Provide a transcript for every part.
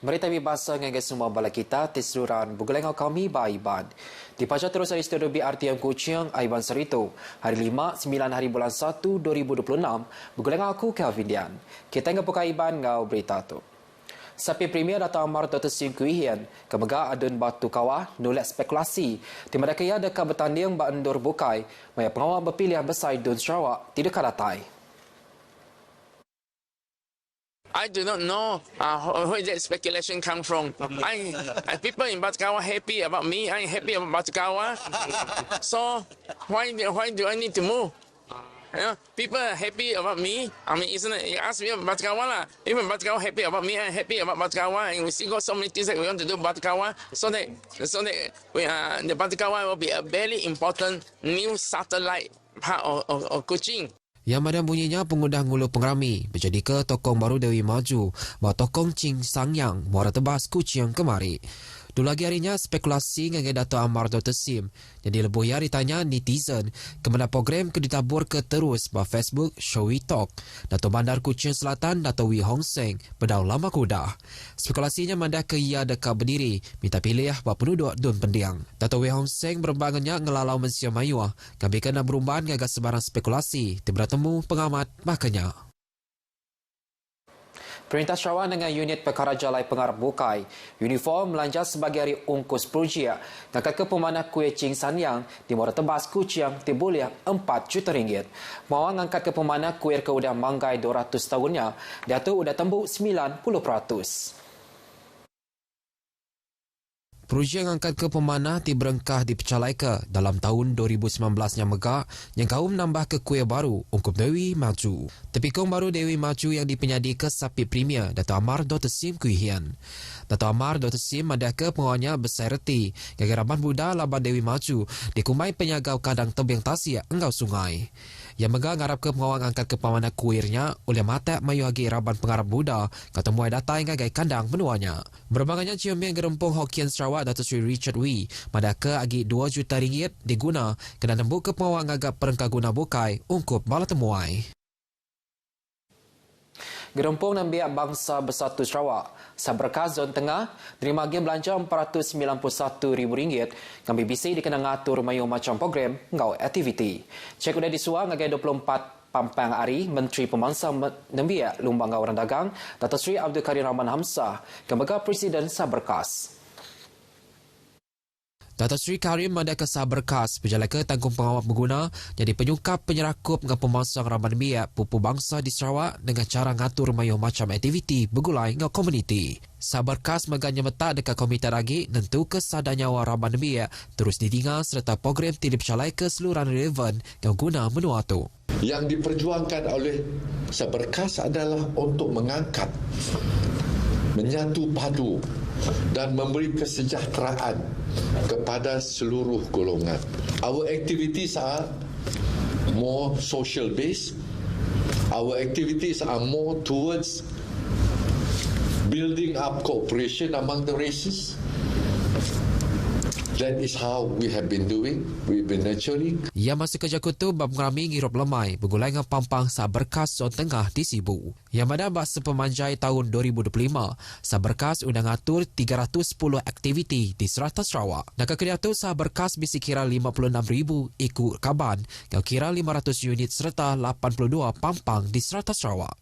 Merita bahasa dengan semua bala kita tisluran bugelengau kami ba Iban. Dipacar terus dari studio BRTM Kuching Aiban Serito. Hari 5, 9 hari bulan 1, 2026. Bugelengau aku Kelvin Dian. Kita ngau puka Iban ngau berita tu. Sapi Premier Dato' Amar Dr. Sim Kuihian kemega adun batu kawah nolak spekulasi. Di mana kaya dekat bertanding ba endur bukai. Maya pengawal berpilih besar Dun Sarawak tidak kadatai. I do not know where that speculation come from. People in Batkawa happy about me. I'm happy about Batkawa. So why do I need to move? You know, people are happy about me. I mean, isn't it? You ask me about Batkawa lah. Even Batkawa happy about me. I'm happy about Batkawa, and we still got so many things that we want to do Batkawa. So that the Batkawa will be a very important new satellite part of Kuching. Yang mana bunyinya pengundah ngulu pengrami menjadi ke tokong baru Dewi Maju bahawa tokong Ching Sangyang muara tebas Kuching kemari. Dulu lagi harinya spekulasi dengan Dato' Amar Dr. Sim yang dilebuh ya ditanya netizen kemana program ke ditabur ke terus bah Facebook Showy Talk. Dato' Bandar Kuching Selatan Dato' Wee Hong Seng berdau lama kuda. Spekulasinya mandah ke ia dekat berdiri minta pilih bah penduduk dun pendiang. Dato' Wee Hong Seng berembangannya ngelalau mensia mayuah kami kena berumban ngagas sebarang spekulasi bertemu pengamat makanya. Perintah Sarawak dengan unit perkara jalai pengarap bukai, uniform melanjar sebagai hari ungkus projek. Ngangkat ke pemanah kuih Ching Sanyang di Muara Tebas Kuching tiboleh RM4 juta. Mawang ngangkat ke pemanah kuih ke udah manggai 200 tahunnya, dia tu udah tembuk 90%. Projek angkat ke pemanah diberengkah dipecalai ke dalam tahun 2019 yang megak yang kaum nambah ke kuih baru ungkup Dewi Maju. Tepikong baru Dewi Maju yang dipenyadi ke Sapi Premier Dato' Amar Dr. Sim Kuihian. Dato' Amar Dr. Sim ada ke pengawalnya besar reti gagaraban Buddha laban Dewi Maju dikumai penyagau kadang tebing tasik enggau sungai. Yang megak ngarap ke pengawal angkat ke pemanah kuirnya oleh mata mayu agi raban pengarap Buddha kata muai datai ngagai kandang menuanya. Berbangannya cium yang gerempung Hokkien Sarawak Dato' Sri Richard Wee madaka agi RM2 juta diguna kena nembuk ke pengawal ngagap perengkah guna bukai ungkup bala temuai. Gerempung dan biak bangsa bersatu Sarawak, Saberkas Zon Tengah, terima game belanja RM491,000 yang BBC dikena ngatur mayu macam program ngau aktiviti. Cek udah disuang ngagai 24 Pampang Ari, Menteri Pemangsa Nembiak Lumbang Orang Dagang, Dato' Sri Abdul Karim Rahman Hamzah, kemega Presiden Saberkas. Dato' Sri Karim ada ke Saberkas berjalan ke tanggung pengawal pengguna jadi penyukap penyerakup dengan pemangsang Rahman Biak pupu bangsa di Sarawak dengan cara ngatur mayu macam aktiviti bergulai dengan komuniti. Saberkas meganya metak dekat komite lagi nentu kesadar nyawa Rahman Biak terus ditinggal serta program tidak bercalai ke seluruh relevan yang guna menua tu. Yang diperjuangkan oleh Saberkas adalah untuk mengangkat, menyatu padu dan memberi kesejahteraan kepada seluruh golongan. Our activities are more social based. Our activities are more towards building up cooperation among the races. That is how we have been doing. We've been nurturing. Ia masih kerja kutu bab ngerami ngirop lemai bergulai dengan pampang Saberkas Zon Tengah di Sibu. Yang mana bahasa pemanjai tahun 2025, Saberkas undang atur 310 aktiviti di Serata Sarawak. Nak kerja tu Saberkas bisi kira 56,000 ikut kaban, yang kira 500 unit serta 82 pampang di Serata Sarawak.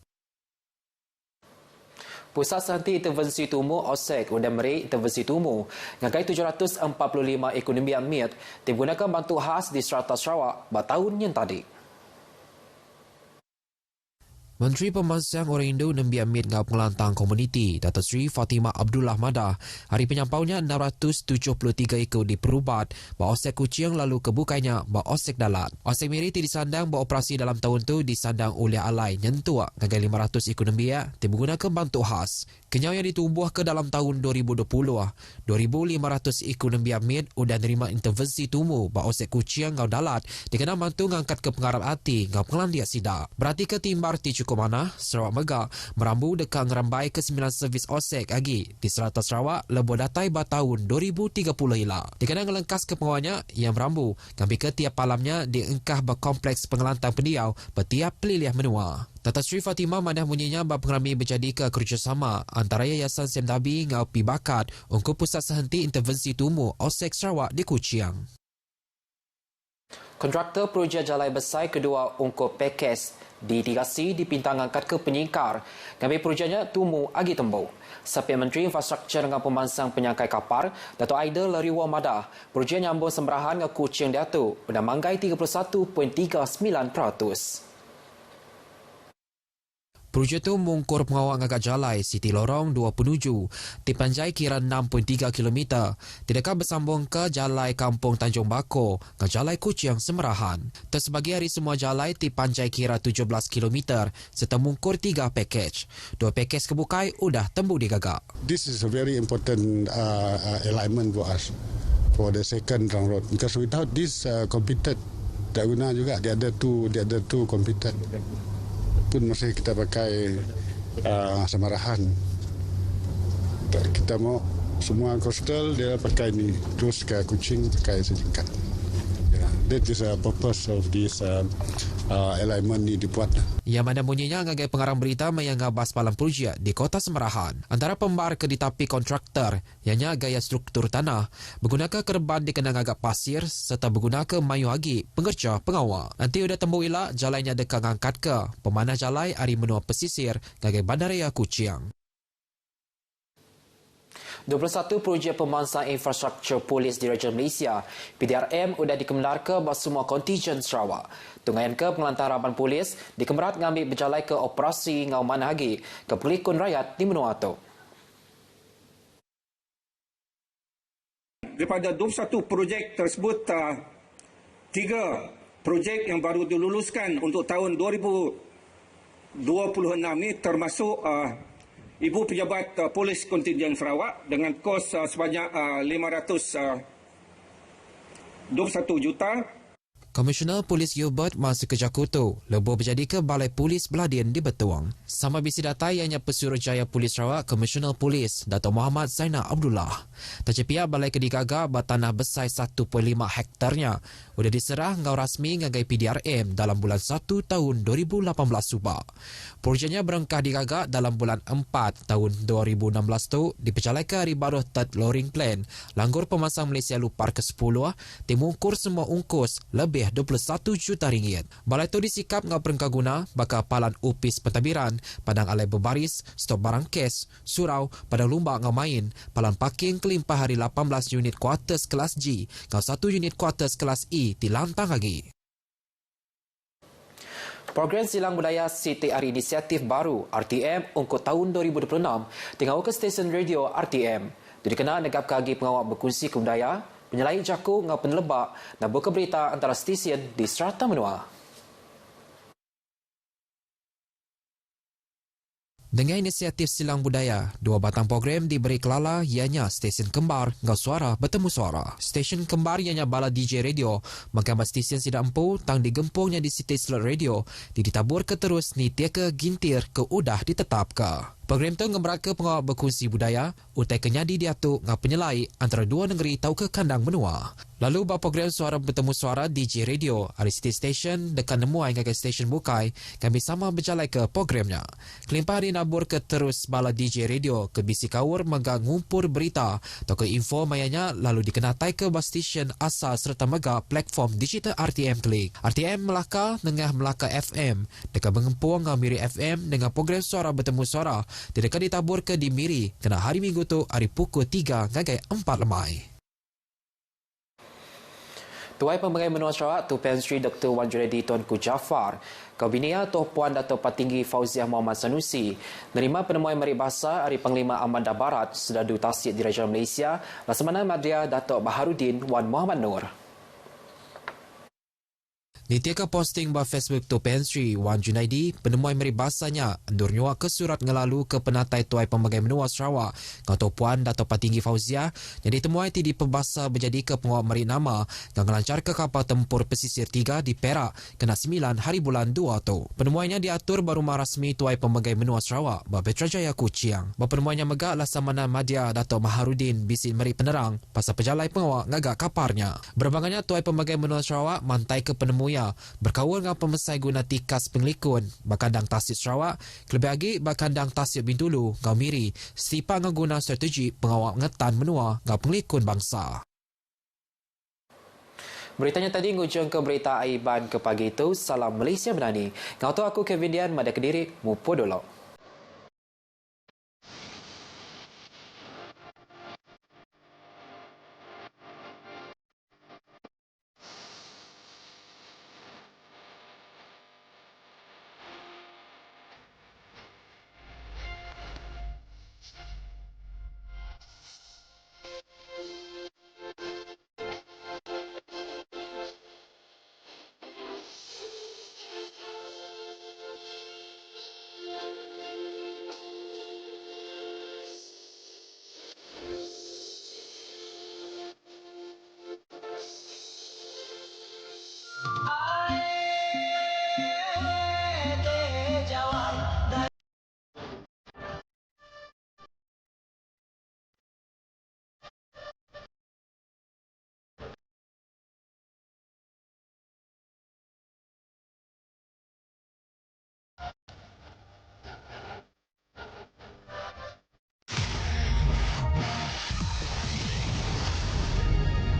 Pusat Santi Intervensi Tumu OSEC undang meri intervensi tumu ngagai 745 ekonomi amit digunakan bantu khas di Serata Sarawak tahun yang tadi. Menteri Pemangsang Orang Indo Nembi Amit ngau pengelantang komuniti Dato' Sri Fatimah Abdullah Madah hari penyampaunya 673 ekor diperubat bahawa OSEC Kuching lalu kebukanya bahawa OSEC Dalat. OSEC Meriti disandang beroperasi dalam tahun tu disandang oleh alai nyentua ngagai 500 ekor nembiak menggunakan bantu khas. Kenyau yang ditumbuh ke dalam tahun 2020 2,500 ekor nembiak mit udah nerima intervensi tumu bahawa OSEC Kuching ngau Dalat dikena bantu ngangkat ke pengarap hati ngau pengelandiak sidak. Berarti ketimbar ti Mana Sarawak Megak merambu dekat ngerambai ke 9 servis OSEC lagi di Serata Sarawak lebuh datai tahun 2030 hilang. Dikenal ngelengkas ke pengawalnya yang merambu ngambil ke tiap malamnya diengkah berkompleks pengelantang pendiau bertiap peliliah menua. Datuk Seri Fatimah Madah munyinya berpengerami berjadi ke kerjasama antara Yayasan Semdabi ngau pi bakat untuk Pusat Sehenti Intervensi Tumu OSEC Sarawak di Kuching. Kontraktor projek jalan besar kedua Ungkop Pekes ditigasi dipintang angkat ke penyingkar. Kami projeknya Tumu Agi Tembau. Sampai Menteri Infrastruktur dengan Pemansang Penyangkai Kapar, Dato' Aida Lariwa Madah, projek nyambung semberahan ke Kuching Diatu pada manggai 31.39%. Projek itu mengungkur pengawal ngagak jalai Siti Lorong 2 penuju, dipanjai kira 6.3 km, tidak bersambung ke jalai Kampung Tanjung Bako, ke jalai Kuching Semerahan. Tersebagi hari semua jalai dipanjai kira 17 km, serta mengungkur 3 pakej. 2 pakej kebukai udah tembu digagak. This is a very important alignment for us for the second rang road, because without this competed, tak guna juga the other two competed. Pun masih kita pakai Semerahan. Kita mau semua coastal dia pakai ni, terus ke Kuching pakai sejengkat. That is the purpose of this alignment ni dibuat. Yang mana bunyinya ngagai pengarang berita yang ngabas palang projek di Kota Semerahan. Antara pembar ke ditapi kontraktor, ianya gaya struktur tanah, menggunakan kerban dikenang agak pasir serta menggunakan mayu agi pengerja pengawal. Nanti udah tembu ilak jalannya dekat ngangkat ke pemanah jalai hari menua pesisir ngagai Bandaraya Kuching. 21 projek pemansang infrastruktur polis di Raja Malaysia, PDRM sudah dikemenar ke semua kontijen Sarawak. Tunggayan ke pengelantaran polis dikemerat ngambil berjalai ke operasi ngau mana lagi ke pelikun rakyat di Menua Atok. Daripada 21 projek tersebut, 3 projek yang baru diluluskan untuk tahun 2026 ini termasuk Ibu Pejabat Polis Kontingen Sarawak dengan kos sebanyak 521 juta. Komisioner Polis Gilbert Masuk Kejakuto lebih berjadi ke Balai Polis Beladian di Betuang. Sama bisi data ianya Pesuruhjaya Polis Sarawak Komisioner Polis Dato' Muhammad Zainal Abdullah. Tercepia Balai Kedigaga bertanah besar 1.5 hektarnya sudah diserah ngau rasmi ngagai PDRM dalam bulan 1 tahun 2018 subak. Projeknya berengkah digagak dalam bulan 4 tahun 2016 tu dipercalai ke hari baru Third Loring Plan Langgur Pemansang Malaysia Lupar ke-10 dimungkur semua ungkus lebih 21 juta ringgit. Balai tu disikap ngau perengkah guna bakal palan upis pentadbiran, padang alai berbaris, stok barang kes, surau, padang lumba ngau main, palan parking kelimpah hari 18 unit kuartus kelas G, ngau 1 unit kuartus kelas E dilantang lagi. Program Silang Budaya Siti Hari Inisiatif Baru RTM untuk tahun 2026 tinggal ke stesen radio RTM. Dikenal negap kagi pengawal berkongsi kebudaya, penyelai jaku ngau penelebak dan buka berita antara stesen di Strata Menua. Dengan inisiatif Silang Budaya, 2 batang program diberi kelala ianya Stesen Kembar ngau suara bertemu suara. Stesen Kembar ianya bala DJ radio, menggambar stesen sidak empu tang digempungnya di City Slot Radio, ditabur ke terus ni tiaka gintir ke udah ditetap ke. Program itu ngemberat ke pengawal berkongsi budaya, utai kenyadi diatuk ngau penyelai antara 2 negeri tau ke kandang benua. Lalu program suara bertemu suara DJ Radio, hari City Station dekat nemuai ngagai stesen bukai, kami sama berjalai ke programnya. Kelimpah hari nabur ke terus bala DJ Radio ke bisi kawur mega ngumpur berita atau ke info mayanya lalu dikenatai ke bas stesen asal serta mega platform digital RTM Klik. RTM Melaka dengan Melaka FM dekat mengempung ngau Miri FM dengan program suara bertemu suara dekat ditabur ke di Miri kena hari Minggu tu hari pukul 3 ngagai 4 lemai. Tuai Pembangunan Menua Sarawak Tuan Sri Dr. Wan Junaidi Tuanku Jaafar, Kabinia Tuan Puan Dato' Patinggi Fauziah Muhammad Sanusi menerima penemuan Merit Bahasa Hari Panglima Amanda Barat Sedadu Tasik Diraja Malaysia Laksamana Madya Dato' Baharudin Wan Muhammad Nur. Nitiaka posting ba Facebook Tuan Sri Wan Junaidi penemuan Merit Bahasanya endur nyuak ke surat ngelalu ke penatai Tuai Pembangunan Menua Sarawak Dato' Puan Dato' Patinggi Fauziah yang ditemuai di perbahasa berjadi ke pengawal Merit Nama yang melancar ke kapal tempur pesisir 3 di Perak kena 9 hari bulan 2 tu. Penemuannya diatur baru rasmi Tuai Pembangunan Menua Sarawak ba Petrajaya Kuching. Ba penemuannya megak Laksamana Madya Dato' Baharudin bisi Merit penerang pasal pejalai pengawal ngagak kaparnya. Berbangannya Tuai Pembangunan Menua Sarawak mantai ke penemuan Raya berkawal dengan pemesai guna tikas pengelikun Bakandang Tasik Sarawak, kelebih lagi Bakandang Tasik Bintulu, Ngau Miri, setipa dengan guna strategi pengawal ngetan menua dengan pengelikun bangsa. Beritanya tadi ngujung ke berita Aiban ke pagi itu. Salam Malaysia Menani. Ngau tu aku Kevin Dian, Mada Kediri, Mupo Dolok.